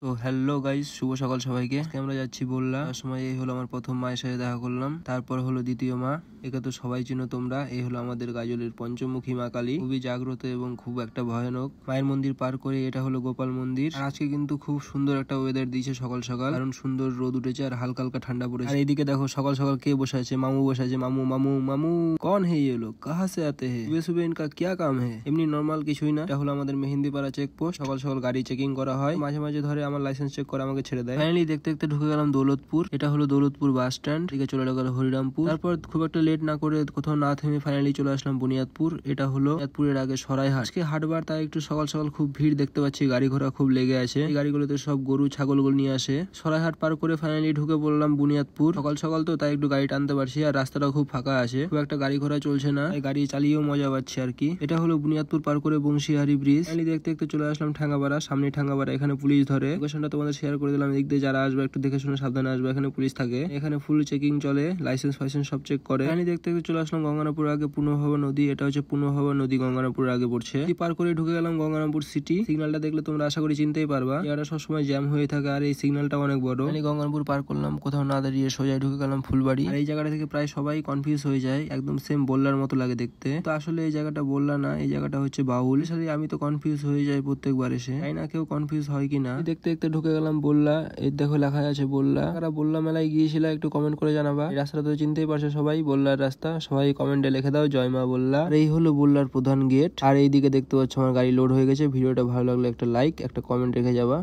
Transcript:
তো hello guys, শুভ সকাল সবাইকে। আজকে আমরা যাচ্ছি বললা। তার সময় এই হলো আমার প্রথম মায়ের সাথে দেখা করলাম। তারপর হলো দ্বিতীয় মা, একে তো সবাই চিনো তোমরা। এই হলো আমাদের গাজলের পঞ্চমুখী মা কালী, খুবই জাগ্রত এবং খুব একটা ভয়ানক। মায়ের মন্দির পার করে এটা হলো গোপাল মন্দির। আর আজকে কিন্তু খুব সুন্দর একটা ওয়েদার দিয়েছে সকাল সকাল, কারণ সুন্দর রোদ উঠেছে আর হালকা হালকা ঠান্ডা পড়েছে। আর এইদিকে দেখো সকাল সকাল কে বসে আছে, মামু বসে আছে। মামু মামু মামু কন হে ये लोग, कहां से आते हैं, सुबह सुबह इनका क्या काम है। এমনি নর্মাল কিছুই না, এটা হলো আমাদের মেহেন্দিপাড়া চেকপোস্ট। সকাল সকাল গাড়ি চেকিং করা হয়, মাঝে মাঝে ধরে আমার লাইসেন্স চেক করে আমাকে ছেড়ে দেয়। ফাইনালি দেখতে দেখতে ঢুকে গেলাম দৌলতপুর। এটা হলো দৌলতপুর বাস স্ট্যান্ড, এদিকে চলে গেল হরিরামপুর। তারপর খুব একটা লেট না করে কোথাও না থেমে ফাইনালি চলে আসলাম বুনিয়াদপুর। এটা হলো বুনিয়াদপুরের আগে সরাইহাট। আজকে হাটবার, তাই একটু সকাল সকাল খুব ভিড় দেখতে পাচ্ছি, গাড়ি ঘোড়া খুব লেগে আছে। এই গাড়িগুলোতে সব গরু ছাগলগুলো নিয়ে আসে। সরাইহাট পার করে ফাইনালি ঢুকে পড়লাম বুনিয়াদপুর। সকাল সকাল তো তাই একটু গাড়ি টানতে পারছি, আর রাস্তাটাও খুব ফাঁকা আছে, খুব একটা গাড়ি ঘোড়া চলছে না, গাড়ি চালিয়েও মজা পাচ্ছি আর কি। এটা হলো বুনিয়াদপুর পার করে বংশীহারি ব্রিজ। ফাইনালি দেখতে দেখতে চলে আসলাম ঠাঙ্গাপাড়া। সামনে ঠাঙ্গাপাড়া, এখানে পুলিশ ধরে। লোকেশনটা তোমাদের শেয়ার করে দিলাম। এদিক দিয়ে যারা আসবে একটু দেখে শুনে সাবধানে আসবে, এখানে পুলিশ থাকে। এখানে ফুল চেকিং চলে, লাইসেন্স ফাইসেন্স সব চেক করে। ফাইনালি দেখতে দেখতে চলে আসলাম গঙ্গারামপুর আগে পুনঃভবা নদী। এটা হচ্ছে পুনঃভবা নদী, গঙ্গারামপুরের আগে পড়ছে। পার করে ঢুকে গেলাম গঙ্গারামপুর সিটি। সিগন্যালটা দেখলে তোমরা আশা করি চিনতেই পারবা, এটা সবসময় জ্যাম হয়ে থাকে আর এই সিগন্যালটা অনেক বড়। গঙ্গারামপুর পার করলাম, কোথাও না দাঁড়িয়ে সোজাই ঢুকে গেলাম ফুলবাড়ি। আর এই জায়গাটা থেকে প্রায় সবাই কনফিউজ হয়ে যায়, একদম সেম বললার মতো লাগে দেখতে। তো আসলে এই জায়গাটা বললা না, এই জায়গাটা হচ্ছে বাউল। আসলে আমি তো কনফিউজ হয়ে যাই প্রত্যেকবার এসে, তাই না কেউ কনফিউজ হয় কিনা। দেখতে দেখতে ঢুকে গেলাম বললা। এই দেখো লেখা আছে বললা। তারা বললা মেলায় গিয়েছিল, একটু কমেন্ট করে জানাবা। এই রাস্তাটা তো চিনতেই পারছো সবাই, বললার রাস্তা। সবাই কমেন্টে লিখে দাও জয় মা বললা। আর এই হলো বললার প্রধান গেট। আর এইদিকে দেখতে পাচ্ছ আমার গাড়ি লোড হয়ে গেছে। ভিডিওটা ভালো লাগলে একটা লাইক, একটা কমেন্ট রেখে যাবা।